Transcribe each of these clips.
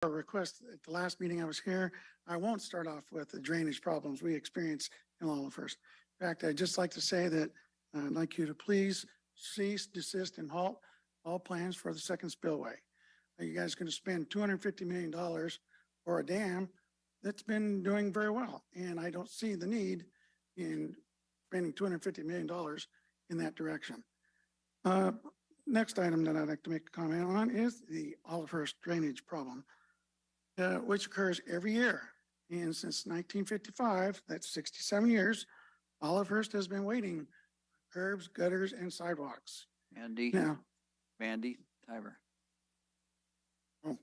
a request at the last meeting I was here. I won't start off with the drainage problems we experienced in Olive First. In fact, I'd just like to say that I'd like you to please cease, desist, and halt all plans for the second spillway. You guys are going to spend $250 million for a dam that's been doing very well. And I don't see the need in spending $250 million in that direction. Next item that I'd like to make a comment on is the Olive First drainage problem, which occurs every year. And since 1955, that's 67 years, Olive First has been waiting for curbs, gutters, and sidewalks. Mandy Tiber. Oh.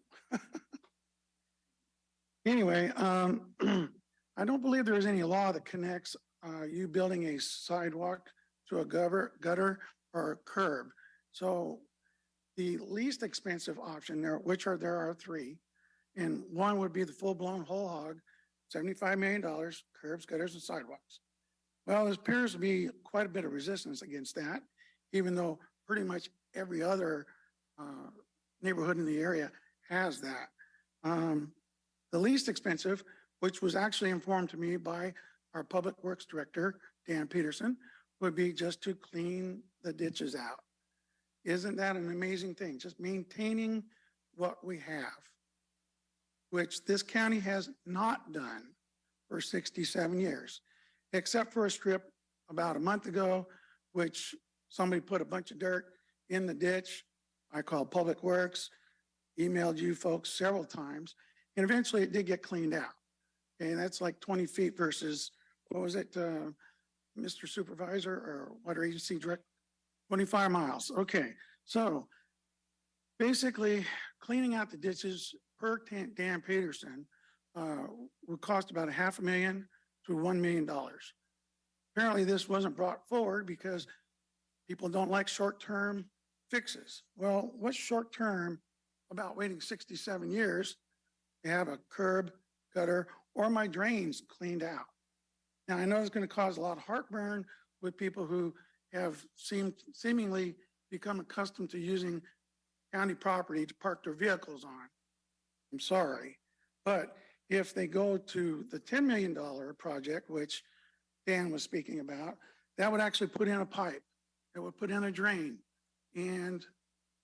Anyway, I don't believe there is any law that connects you building a sidewalk to a gutter or a curb. So the least expensive option there, there are three, and one would be the full-blown whole hog, $75 million, curbs, gutters, and sidewalks. Well, there appears to be quite a bit of resistance against that, even though pretty much every other neighborhood in the area has that. The least expensive, which was actually informed to me by our Public Works Director, Dan Peterson, would be just to clean the ditches out. Isn't that an amazing thing? Just maintaining what we have, which this county has not done for 67 years, except for a strip about a month ago, which somebody put a bunch of dirt in the ditch. I called Public Works, emailed you folks several times, and eventually it did get cleaned out. Okay, and that's like 20 feet versus, what was it, Mr. Supervisor, or water agency director? 25 miles. Okay, so basically cleaning out the ditches per Dan Peterson would cost about $500,000 to $1 million. Apparently this wasn't brought forward because people don't like short-term fixes. Well, what's short-term about waiting 67 years to have a curb, gutter, or my drains cleaned out? Now, I know it's going to cause a lot of heartburn with people who have seemingly become accustomed to using county property to park their vehicles on. I'm sorry. But if they go to the $10 million project, which Dan was speaking about, that would actually put in a pipe. It would put in a drain, and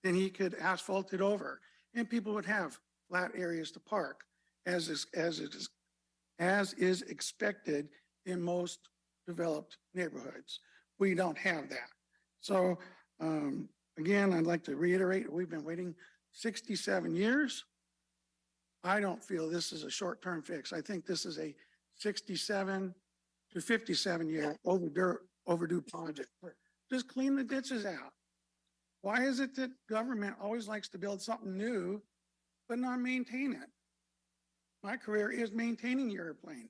then he could asphalt it over, and people would have flat areas to park, as is expected in most developed neighborhoods. We don't have that. So again, I'd like to reiterate, we've been waiting 67 years. I don't feel this is a short-term fix. I think this is a 67 to 57 year overdue project. Just clean the ditches out. Why is it that government always likes to build something new, but not maintain it? My career is maintaining your airplane.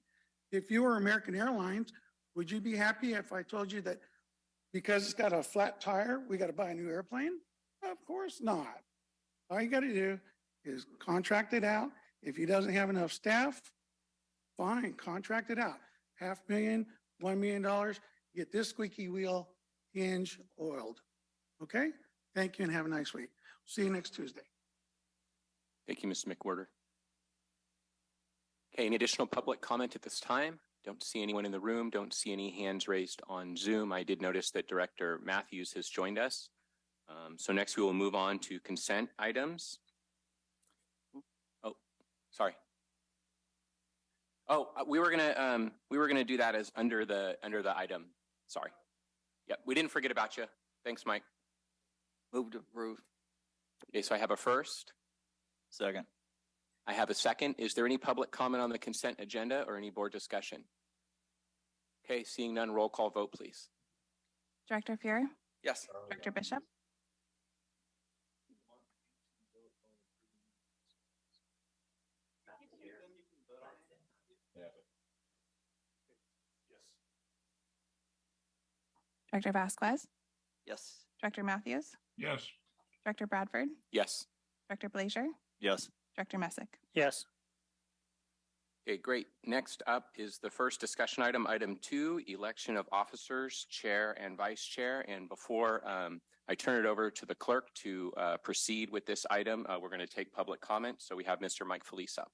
If you were American Airlines, would you be happy if I told you that because it's got a flat tire, we got to buy a new airplane? Of course not. All you got to do is contract it out. If he doesn't have enough staff, fine, contract it out. $500,000, $1 million, get this squeaky wheel hinge oiled. Okay? Thank you and have a nice week. See you next Tuesday. Thank you, Mr. McWhorter. Okay, any additional public comment at this time? Don't see anyone in the room. Don't see any hands raised on Zoom. I did notice that Director Matthews has joined us. So next we will move on to consent items. Oh, sorry. Oh, we were gonna do that as under the item. Sorry. Yep, we didn't forget about you. Thanks, Mike. Move to approve. Okay, so I have a first. Second. I have a second. Is there any public comment on the consent agenda or any board discussion? Okay, seeing none, roll call vote, please. Director Fuhrer? Yes. Director Bishop? Director Vasquez? Yes. Director Matthews? Yes. Director Bradford? Yes. Director Blazier? Yes. Director Messick? Yes. Okay, great. Next up is the first discussion item, item 2, election of officers, chair and vice chair. And before I turn it over to the clerk to proceed with this item. We're going to take public comment. So we have Mr. Mike Felice up.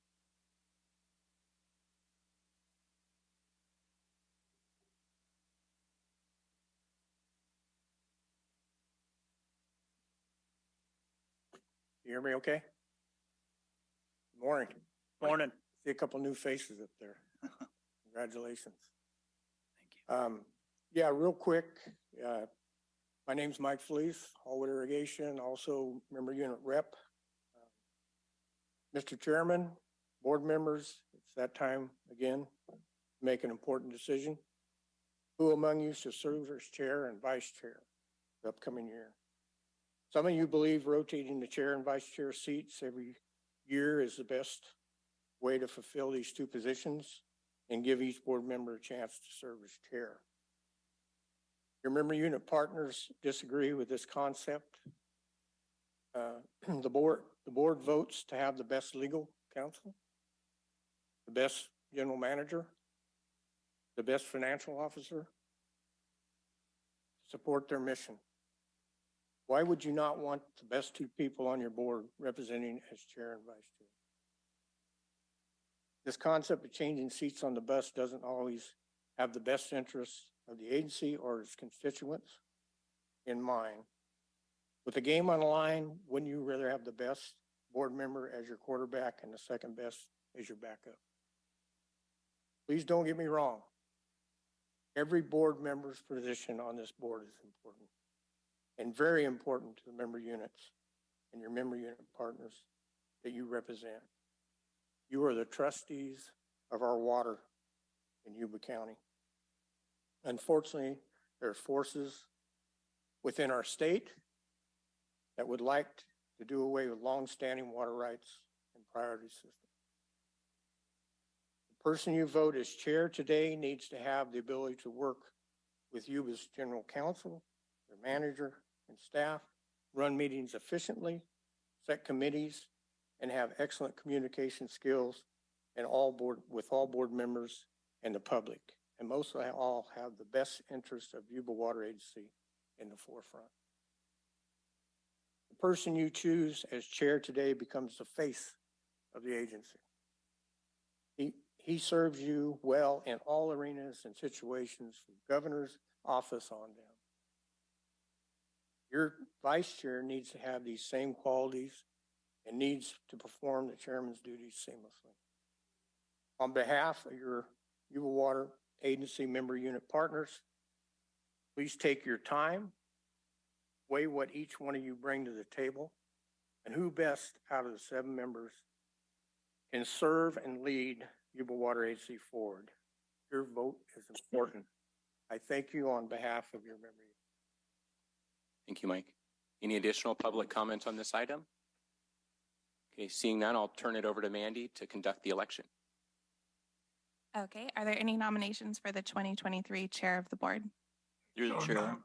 You hear me okay? Morning. Morning. See a couple new faces up there. Congratulations. Thank you. Yeah, real quick. My name's Mike Felice, Hallwood Irrigation, also member unit rep. Mr. Chairman, board members, it's that time again to make an important decision. Who among you should serve as chair and vice chair the upcoming year? Some of you believe rotating the chair and vice chair seats every year is the best way to fulfill these two positions and give each board member a chance to serve as chair. Your member unit partners disagree with this concept. The board votes to have the best legal counsel, the best general manager, the best financial officer, support their mission. Why would you not want the best two people on your board representing as chair and vice chair? This concept of changing seats on the bus doesn't always have the best interests of the agency or its constituents in mind. With the game on the line, wouldn't you rather have the best board member as your quarterback and the second best as your backup? Please don't get me wrong. Every board member's position on this board is important and very important to the member units and your member unit partners that you represent. You are the trustees of our water in Yuba County. Unfortunately, there are forces within our state that would like to do away with long-standing water rights and priority systems. The person you vote as chair today needs to have the ability to work with Yuba's general counsel, their manager, and staff, run meetings efficiently, set committees, and have excellent communication skills with all board members and the public, and most of all have the best interest of Yuba Water Agency in the forefront. The person you choose as chair today becomes the face of the agency. He serves you well in all arenas and situations from governor's office on down. Your vice chair needs to have these same qualities and needs to perform the chairman's duties seamlessly. On behalf of your Yuba Water Agency member unit partners, please take your time, weigh what each one of you bring to the table, and who best out of the 7 members can serve and lead Yuba Water Agency forward. Your vote is important. I thank you on behalf of your member. Thank you, Mike. Any additional public comment on this item? Okay, seeing none, I'll turn it over to Mandy to conduct the election. Okay, are there any nominations for the 2023 chair of the board? Through the chair,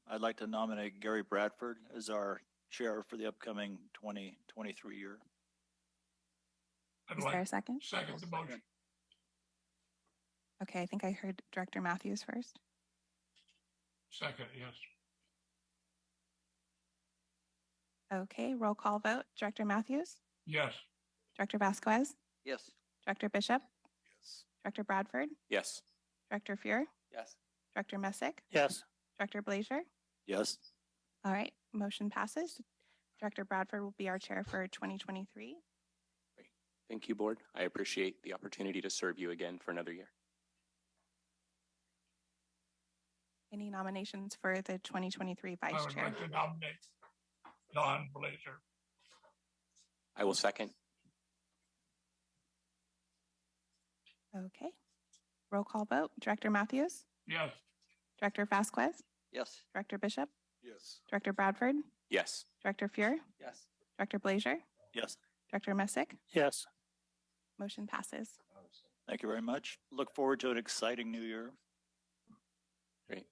I'd like to nominate Gary Bradford as our chair for the upcoming 2023 year. Is there a second? Second the motion. Okay, I think I heard Director Matthews first. Second, yes. Okay, roll call vote. Director Matthews? Yes. Director Vasquez? Yes. Director Bishop? Yes. Director Bradford? Yes. Director Fuhr? Yes. Director Messick? Yes. Director Blazer? Yes. All right, motion passes. Director Bradford will be our chair for 2023. Great. Thank you, board. I appreciate the opportunity to serve you again for another year. Any nominations for the 2023 I vice would chair? like to nominate Don Blazer. I will second. Okay, roll call vote. Director Matthews? Yes. Director Vasquez? Yes. Director Bishop? Yes. Director Bradford? Yes. Director Fuhr? Yes. Director Blazer? Yes. Director Messick? Yes. Motion passes. Thank you very much. Look forward to an exciting new year. Great.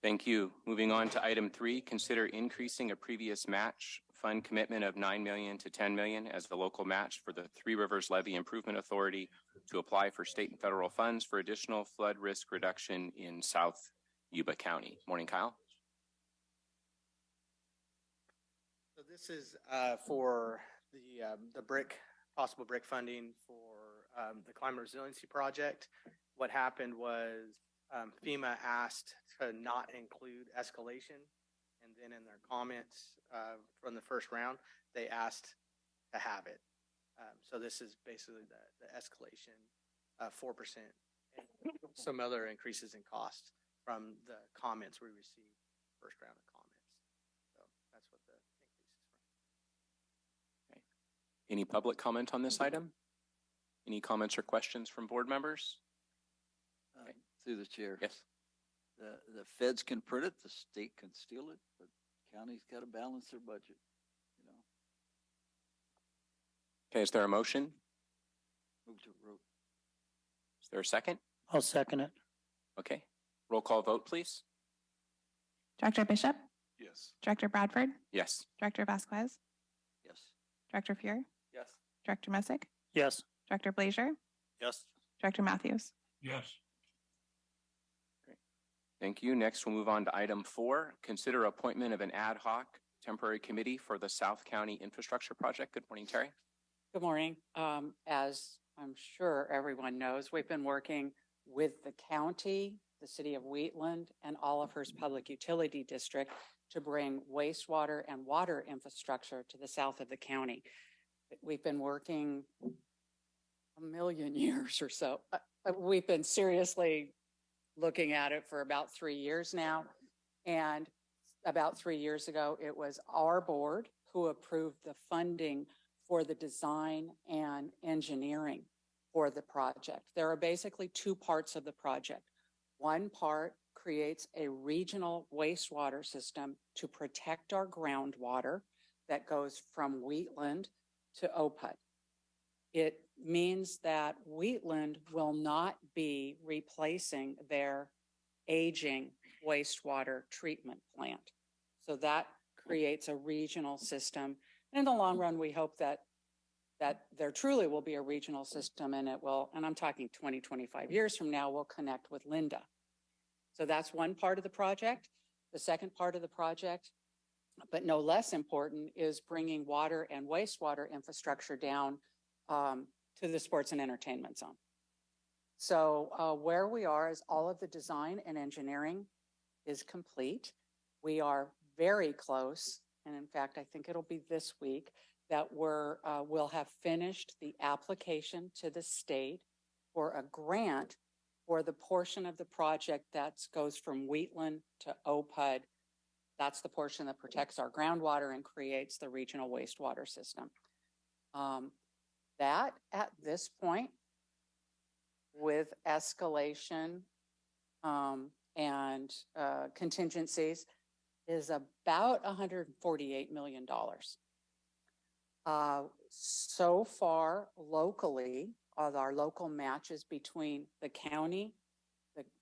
Thank you. Moving on to item 3, consider increasing a previous match fund commitment of $9 million to $10 million as the local match for the Three Rivers Levee Improvement Authority to apply for state and federal funds for additional flood risk reduction in South Yuba County. Morning, Kyle. this is for the possible brick funding for the climate resiliency project. What happened was FEMA asked to not include escalation, and then in their comments from the first round, they asked to have it. So this is basically the escalation, 4%, and some other increases in cost from the comments we received, first round of comments. So that's what the increase is from. Okay. Any public comment on this item? Any comments or questions from board members? Okay. Through the chair. Yes. The feds can print it, the state can steal it, but county's got to balance their budget, you know. Okay, is there a motion? Move to vote. Is there a second? I'll second it. Okay. Roll call vote, please. Director Bishop, Yes. Director Bradford, Yes. Director Vasquez, Yes. Director Fuhr, Yes. Director Messick, Yes. Director Blazier, Yes. Director Matthews. Yes. Thank you. Next, we'll move on to item 4. Consider appointment of an ad hoc temporary committee for the South County Infrastructure Project. Good morning, Terry. Good morning. As I'm sure everyone knows, we've been working with the county, the city of Wheatland, and Oliver's Public Utility District to bring wastewater and water infrastructure to the south of the county. We've been working a million years or so. We've been seriously looking at it for about 3 years now. And about 3 years ago, it was our board who approved the funding for the design and engineering for the project. There are basically 2 parts of the project. One part creates a regional wastewater system to protect our groundwater that goes from Wheatland to OPUD. It means that Wheatland will not be replacing their aging wastewater treatment plant. So that creates a regional system. In the long run, we hope that there truly will be a regional system, and it will, and I'm talking 20, 25 years from now, will connect with Linda. So that's one part of the project. The second part of the project, but no less important, is bringing water and wastewater infrastructure down to the sports and entertainment zone. So where we are is all of the design and engineering is complete. We are very close, and in fact, I think it'll be this week, that we'll have finished the application to the state for a grant for the portion of the project that goes from Wheatland to OPUD. That's the portion that protects our groundwater and creates the regional wastewater system. That at this point, with escalation and contingencies, is about $148 million. So far, locally, our local matches between the county,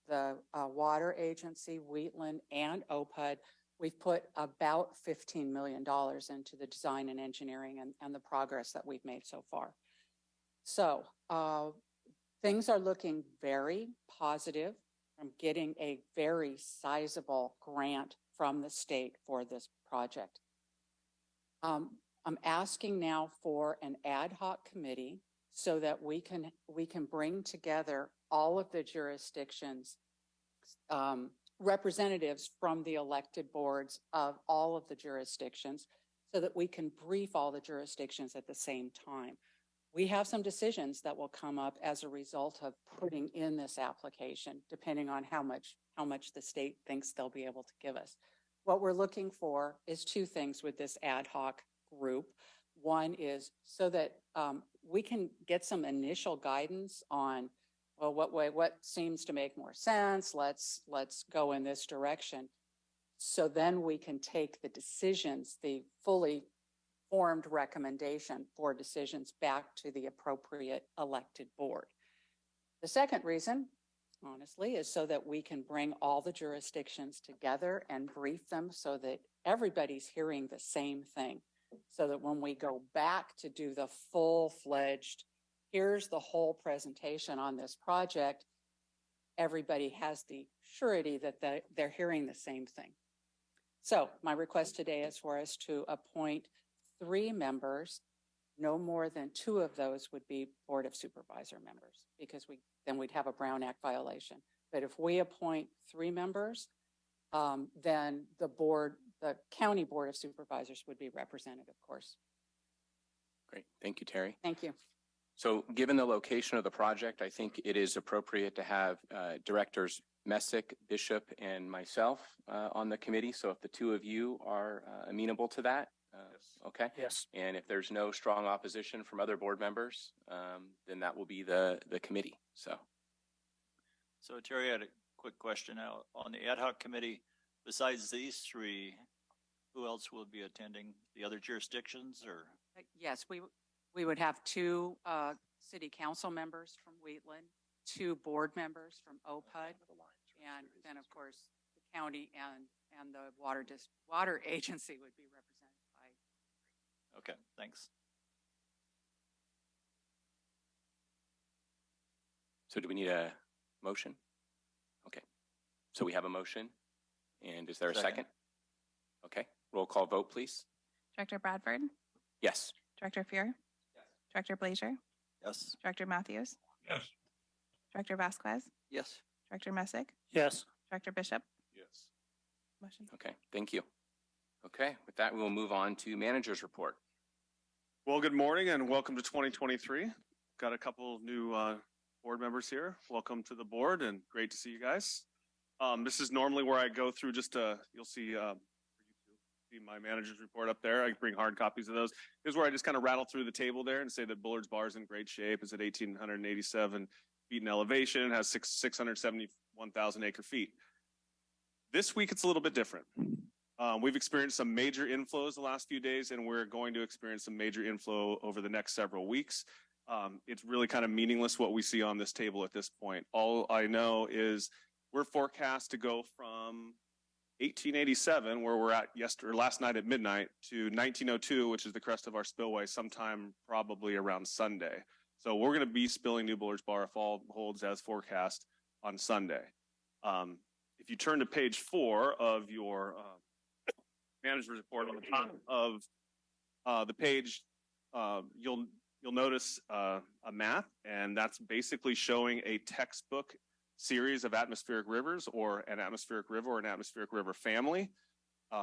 the water agency, Wheatland, and OPUD, we've put about $15 million into the design and engineering and the progress that we've made so far. So things are looking very positive. I'm getting a very sizable grant from the state for this project. I'm asking now for an ad hoc committee so that we can bring together all of the jurisdictions, representatives from the elected boards of all of the jurisdictions, so that we can brief all the jurisdictions at the same time. We have some decisions that will come up as a result of putting in this application, depending on how much the state thinks they'll be able to give us. What we're looking for is 2 things with this ad hoc group. One is so that we can get some initial guidance on, well, what seems to make more sense. Let's go in this direction. So then we can take the decisions, the fully formed recommendation for decisions back to the appropriate elected board. The second reason, honestly, is so that we can bring all the jurisdictions together and brief them so that everybody's hearing the same thing. So that when we go back to do the full-fledged, here's the whole presentation on this project, everybody has the surety that they're hearing the same thing. So my request today is for us to appoint 3 members. No more than 2 of those would be Board of Supervisor members, because then we'd have a Brown Act violation. But if we appoint 3 members, then the county Board of Supervisors would be represented, of course. Great. Thank you, Terry. Thank you. So given the location of the project, I think it is appropriate to have Directors Messick, Bishop, and myself on the committee. So if the 2 of you are amenable to that, okay? Yes. And if there's no strong opposition from other board members, then that will be the committee. So Terry, I had a quick question now. On the ad hoc committee, besides these 3, who else will be attending? The other jurisdictions or? Yes, we would have 2 city council members from Wheatland, 2 board members from OPUD, and then of course the county and the water agency would be represented by. Okay, thanks. do we need a motion? Okay. So we have a motion. And is there a second? Okay. Roll call vote, please. Director Bradford, Yes. Director Fear, Yes. Director Blazer, Yes. Director Matthews, Yes. Director Vasquez, Yes. Director Messick, Yes. Director Bishop. Yes. Motion. Okay. Thank you. Okay. With that, we will move on to manager's report. Well, good morning and welcome to 2023. Got a couple new board members here. Welcome to the board and great to see you guys. This is normally where I go through just you'll see my manager's report up there. I bring hard copies of those. Here's where I just kind of rattle through the table there and say that Bullard's Bar is in great shape. It's at 1,887 feet in elevation, has 671,000 acre feet. This week, it's a little bit different. We've experienced some major inflows the last few days, and we're going to experience some major inflow over the next several weeks. It's really kind of meaningless what we see on this table at this point. All I know is we're forecast to go from 1887, where we're at last night at midnight, to 1902, which is the crest of our spillway, sometime probably around Sunday. So we're going to be spilling New Bullard's Bar if all holds as forecast on Sunday. If you turn to page 4 of your manager's report, on the top of the page, you'll notice a map, and that's basically showing a textbook series of atmospheric rivers, or an atmospheric river, or an atmospheric river family.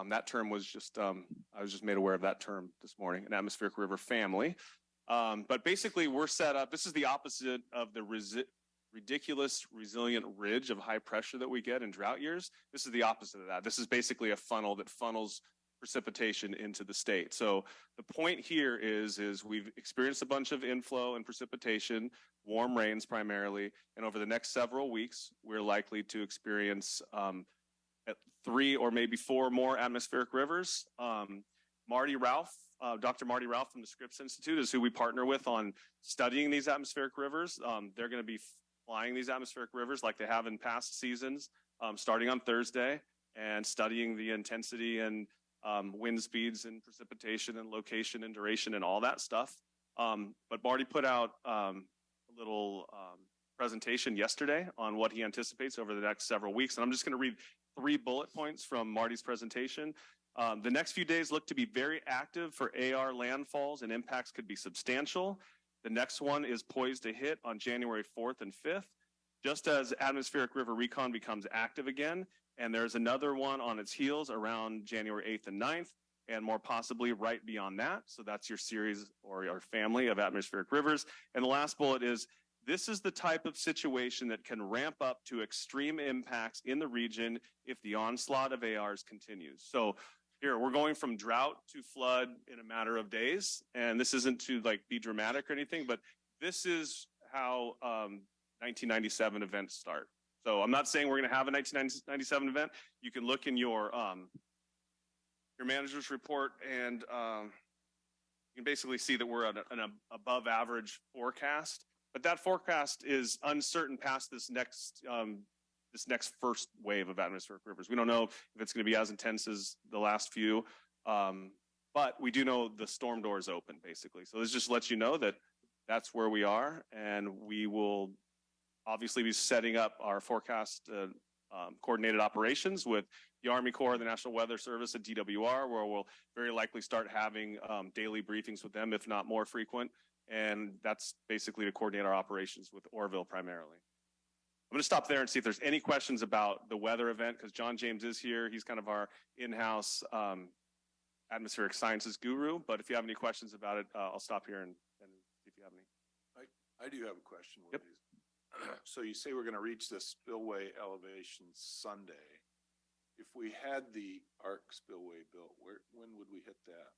That term was just, I was just made aware of that term this morning, an atmospheric river family. But basically we're set up, this is the opposite of the ridiculous resilient ridge of high pressure that we get in drought years. This is the opposite of that. This is basically a funnel that funnels precipitation into the state. So the point here is we've experienced a bunch of inflow and precipitation, warm rains primarily, and over the next several weeks, we're likely to experience 3 or maybe 4 more atmospheric rivers. Marty Ralph, Dr. Marty Ralph from the Scripps Institute is who we partner with on studying these atmospheric rivers. They're going to be flying these atmospheric rivers like they have in past seasons, starting on Thursday, and studying the intensity and wind speeds and precipitation and location and duration and all that stuff. But Marty put out a little presentation yesterday on what he anticipates over the next several weeks. And I'm just going to read 3 bullet points from Marty's presentation. The next few days look to be very active for AR landfalls, and impacts could be substantial. The next one is poised to hit on January 4th and 5th, just as atmospheric river recon becomes active again. And there's another one on its heels around January 8th and 9th, and more possibly right beyond that. So that's your series or your family of atmospheric rivers. And the last bullet is, this is the type of situation that can ramp up to extreme impacts in the region if the onslaught of ARs continues. So here, we're going from drought to flood in a matter of days. And this isn't to like be dramatic or anything, but this is how 1997 events start. So I'm not saying we're going to have a 1997 event. You can look in your manager's report, and you can basically see that we're at an above average forecast. But that forecast is uncertain past this next first wave of atmospheric rivers. We don't know if it's going to be as intense as the last few, but we do know the storm door is open, basically. So this just lets you know that that's where we are, and we will obviously be setting up our forecast coordinated operations with the Army Corps, the National Weather Service, and DWR, where we'll very likely start having daily briefings with them, if not more frequent. And that's basically to coordinate our operations with Orville primarily. I'm going to stop there and see if there's any questions about the weather event, because John James is here. He's kind of our in-house atmospheric sciences guru. But if you have any questions about it, I'll stop here and see if you have any. I do have a question. Yep. So you say we're going to reach the spillway elevation Sunday. If we had the ARC spillway built, when would we hit that?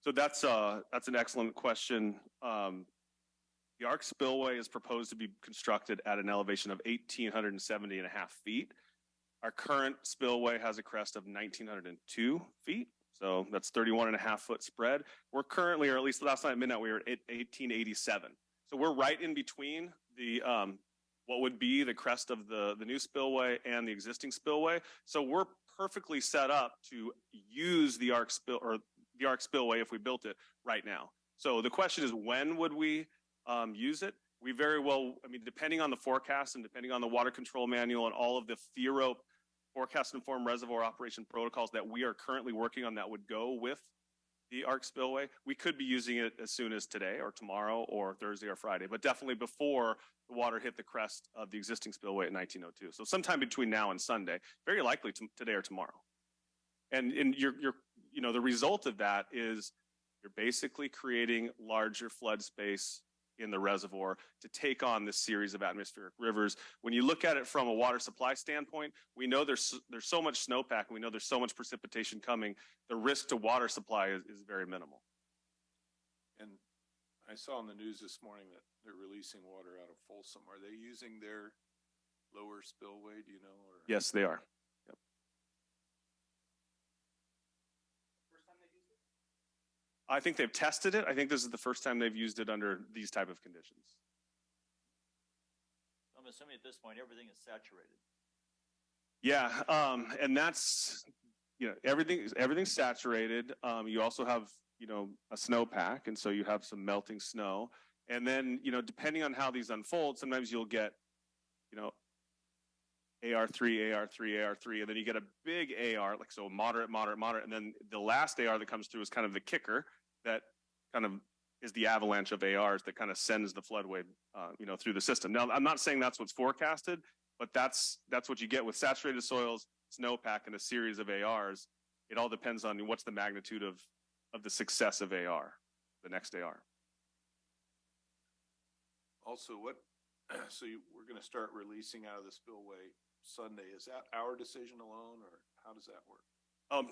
So that's an excellent question. The ARC spillway is proposed to be constructed at an elevation of 1,870 and a half feet. Our current spillway has a crest of 1,902 feet. So that's 31 and a half foot spread. We're currently, or at least last night at midnight, we were at 1,887. So we're right in between the what would be the crest of the new spillway and the existing spillway. So we're perfectly set up to use the ARC spillway if we built it right now. So the question is, when would we use it? We very well, I mean, depending on the forecast and depending on the water control manual and all of the FERO forecast informed reservoir operation protocols that we are currently working on that would go with the ARC spillway, we could be using it as soon as today or tomorrow or Thursday or Friday, but definitely before the water hit the crest of the existing spillway at 1902. So sometime between now and Sunday, very likely today or tomorrow. And you know, the result of that is you're basically creating larger flood space in the reservoir to take on this series of atmospheric rivers. When you look at it from a water supply standpoint, we know there's so much snowpack, and we know there's so much precipitation coming. The risk to water supply is very minimal. And I saw on the news this morning that they're releasing water out of Folsom. Are they using their lower spillway, do you know? Or? Yes, they are. Yep. I think they've tested it. I think this is the first time they've used it under these type of conditions. I'm assuming at this point, everything is saturated. Yeah, and that's, you know, everything's saturated. You also have, you know, a snowpack, and so you have some melting snow. And then, you know, depending on how these unfold, sometimes you'll get, you know, AR3, AR3, AR3, and then you get a big AR, like so moderate, moderate, moderate, and then the last AR that comes through is kind of the kicker that kind of is the avalanche of ARs that kind of sends the flood wave, you know, through the system. Now, I'm not saying that's what's forecasted, but that's what you get with saturated soils, snowpack, and a series of ARs. It all depends on what's the magnitude of the success of AR, the next AR. Also, we're going to start releasing out of the spillway Sunday. Is that our decision alone, or how does that work?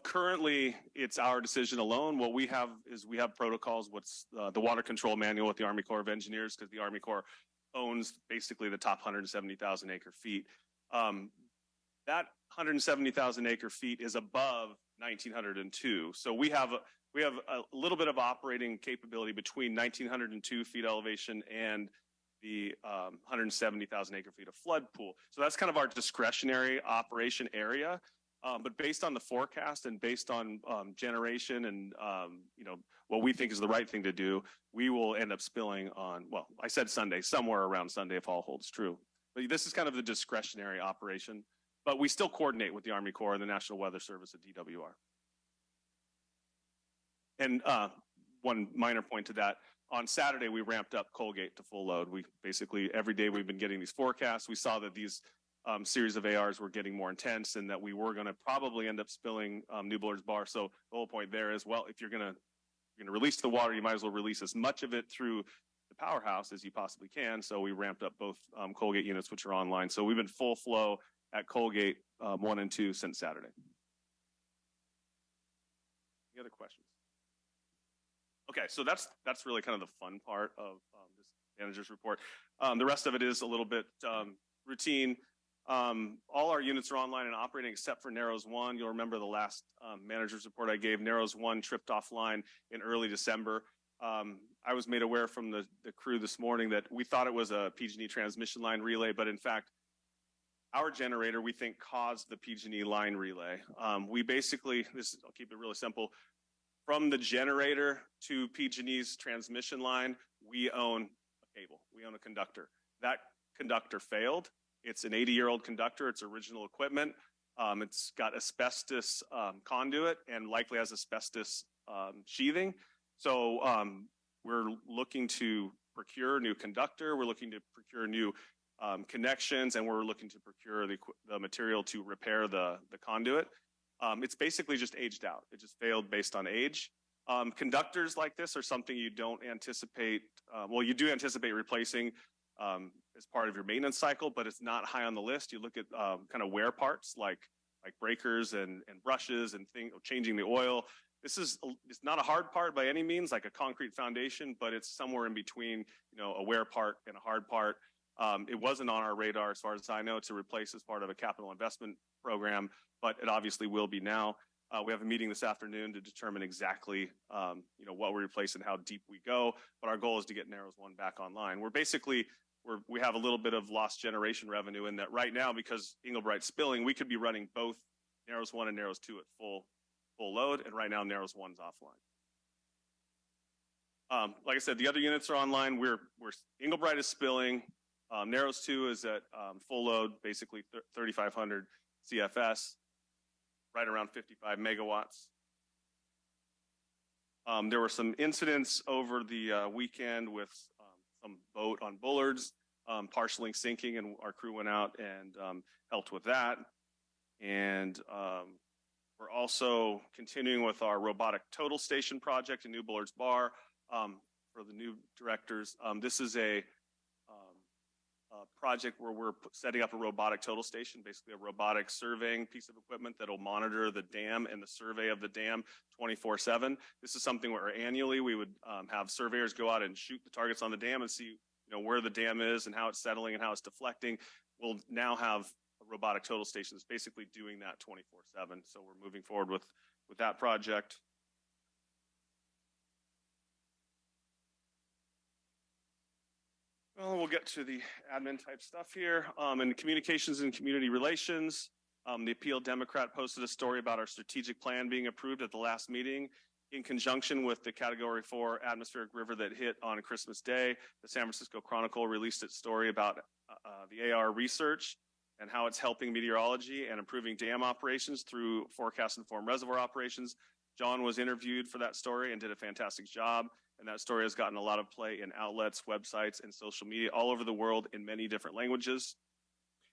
Currently, it's our decision alone. What we have is we have protocols. What's the water control manual with the Army Corps of Engineers, because the Army Corps owns basically the top 170,000 acre feet. That 170,000 acre feet is above 1902. So we have a little bit of operating capability between 1902 feet elevation and the 170,000 acre feet of flood pool. So that's kind of our discretionary operation area. But based on the forecast and based on generation and you know, what we think is the right thing to do, we will end up spilling on, well, I said Sunday, somewhere around Sunday if all holds true. But this is kind of the discretionary operation. But we still coordinate with the Army Corps and the National Weather Service at DWR. And one minor point to that, on Saturday, we ramped up Colgate to full load. We basically, every day we've been getting these forecasts. We saw that these series of ARs were getting more intense and that we were going to probably end up spilling New Bullard's Bar. So the whole point there is, well, if you're going to release the water, you might as well release as much of it through the powerhouse as you possibly can. So we ramped up both Colgate units, which are online. So we've been full flow at Colgate 1 and 2 since Saturday. Any other questions? Okay, so that's really kind of the fun part of this manager's report. The rest of it is a little bit routine. All our units are online and operating except for Narrows 1. You'll remember the last manager's report I gave. Narrows 1 tripped offline in early December. I was made aware from the crew this morning that we thought it was a PG&E transmission line relay, but in fact, our generator, we think, caused the PG&E line relay. We basically, I'll keep it really simple. From the generator to PG&E's transmission line, we own a cable. We own a conductor. That conductor failed, It's an 80-year-old conductor. It's original equipment. It's got asbestos conduit and likely has asbestos sheathing. So we're looking to procure new conductor. We're looking to procure new connections, and we're looking to procure the material to repair the conduit. It's basically just aged out. It just failed based on age. Conductors like this are something you don't anticipate. Well, you do anticipate replacing as part of your maintenance cycle, but it's not high on the list. You look at kind of wear parts like breakers and brushes and changing the oil. It's not a hard part by any means, like a concrete foundation, but it's somewhere in between, a wear part and a hard part. It wasn't on our radar, as far as I know, to replace as part of a capital investment program, but it obviously will be now. We have a meeting this afternoon to determine exactly, what we replace and how deep we go. But our goal is to get Narrows 1 back online. We have a little bit of lost generation revenue in that right now, because Englebright's spilling, we could be running both Narrows 1 and Narrows 2 at full load, and right now Narrows 1's offline. Like I said, the other units are online. Englebright is spilling. Narrows 2 is at full load, basically 3,500 CFS, right around 55 megawatts. There were some incidents over the weekend with some boat on Bullards partially sinking, and our crew went out and helped with that. And we're also continuing with our robotic total station project in New Bullards Bar for the new directors. This is a project where we're setting up a robotic total station, basically a robotic surveying piece of equipment that'll monitor the dam and the survey of the dam 24/7. This is something where annually we would have surveyors go out and shoot the targets on the dam and see where the dam is and how it's settling and how it's deflecting. We'll now have a robotic total station that's basically doing that 24/7. So we're moving forward with that project. Well, we'll get to the admin type stuff here. In communications and community relations, the Appeal Democrat posted a story about our strategic plan being approved at the last meeting. In conjunction with the Category 4 atmospheric river that hit on Christmas Day, the San Francisco Chronicle released its story about the AR research and how it's helping meteorology and improving dam operations through forecast-informed reservoir operations. John was interviewed for that story and did a fantastic job. And that story has gotten a lot of play in outlets, websites, and social media all over the world in many different languages.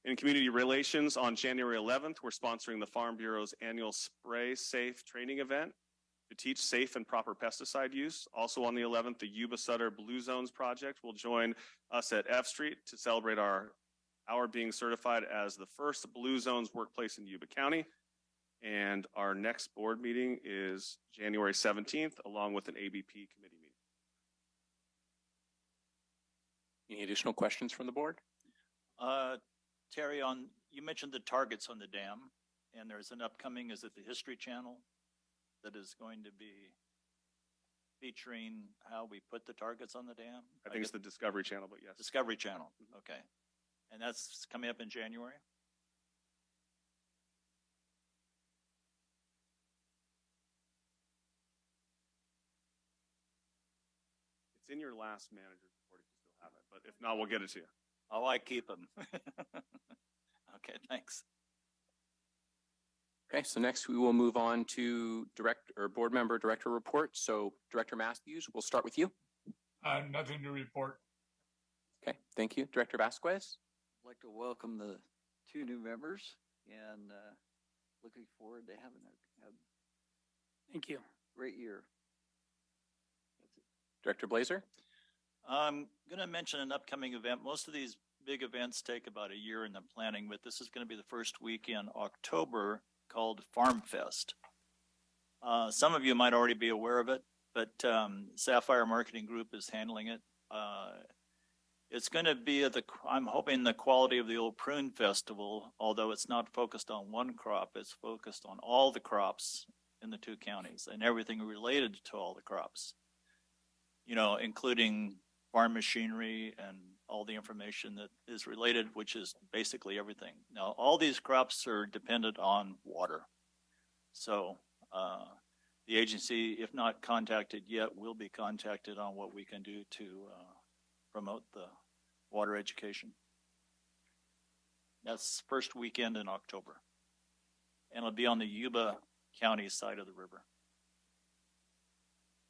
In community relations, on January 11th, we're sponsoring the Farm Bureau's annual Spray Safe training event to teach safe and proper pesticide use. Also on the 11th, the Yuba-Sutter Blue Zones project will join us at F Street to celebrate our being certified as the first Blue Zones workplace in Yuba County. And our next board meeting is January 17th, along with an ABP committee meeting. Any additional questions from the board? Terry, you mentioned the targets on the dam, and there's an upcoming, is it the History Channel, that is going to be featuring how we put the targets on the dam? I think it's the Discovery Channel, but yes. Discovery Channel, okay. And that's coming up in January? It's in your last manager's report if you still have it, but if not, we'll get it to you. Oh, I keep them. Okay, thanks. Okay, so next we will move on to board member director reports. So Director Matthews, we'll start with you. Nothing to report. Okay, thank you. Director Vasquez. I'd like to welcome the 2 new members and looking forward to having a Thank you. great year. Director Blazer. I'm going to mention an upcoming event. Most of these big events take about a year in the planning, but this is going to be the first week in October called Farm Fest. Some of you might already be aware of it, but Sapphire Marketing Group is handling it. It's going to be I'm hoping the quality of the old prune festival, although it's not focused on one crop, it's focused on all the crops in the 2 counties and everything related to all the crops, including farm machinery and all the information that is related, which is basically everything. Now, all these crops are dependent on water. So the agency, if not contacted yet, will be contacted on what we can do to promote the water education. That's first weekend in October. And it'll be on the Yuba County side of the river.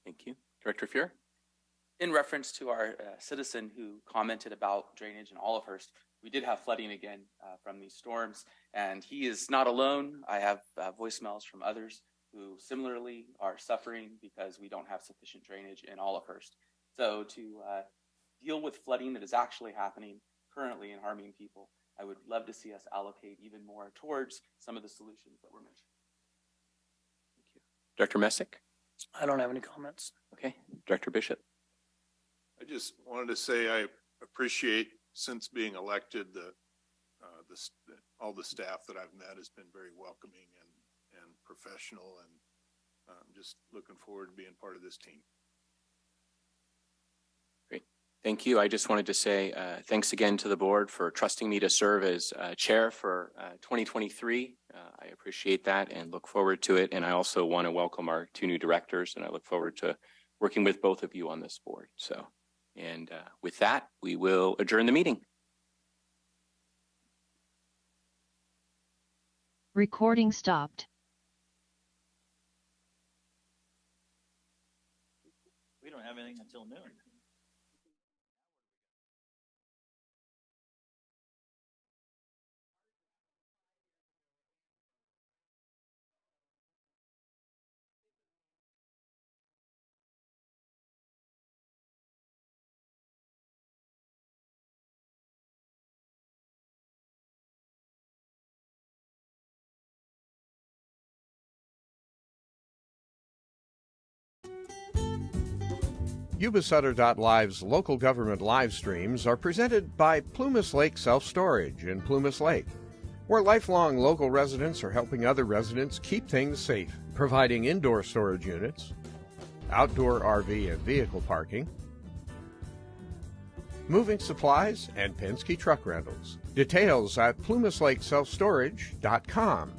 Thank you. Director Fuhr? In reference to our citizen who commented about drainage in Olivehurst, we did have flooding again from these storms, and he is not alone. I have voicemails from others who similarly are suffering because we don't have sufficient drainage in Olivehurst. So to deal with flooding that is actually happening currently and harming people, I would love to see us allocate even more towards some of the solutions that were mentioned. Thank you. Director Messick? I don't have any comments. Okay. Director Bishop? I just wanted to say I appreciate, since being elected, all the staff that I've met has been very welcoming and professional, and I'm just looking forward to being part of this team. Great. Thank you. I just wanted to say thanks again to the board for trusting me to serve as chair for 2023. I appreciate that and look forward to it. And I also want to welcome our two new directors, and I look forward to working with both of you on this board. So, and with that, we will adjourn the meeting. Recording stopped. We don't have anything until noon. Yuba-Sutter.live's local government live streams are presented by Plumas Lake Self-Storage in Plumas Lake, where lifelong local residents are helping other residents keep things safe, providing indoor storage units, outdoor RV and vehicle parking, moving supplies, and Penske truck rentals. Details at plumaslakeselfstorage.com.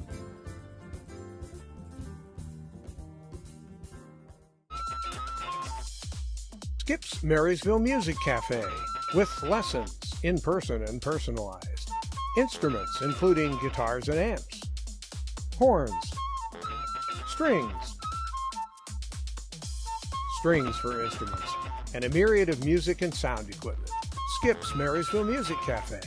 Skip's Marysville Music Cafe, with lessons, in person and personalized. Instruments including guitars and amps, horns, strings for instruments, and a myriad of music and sound equipment. Skip's Marysville Music Cafe.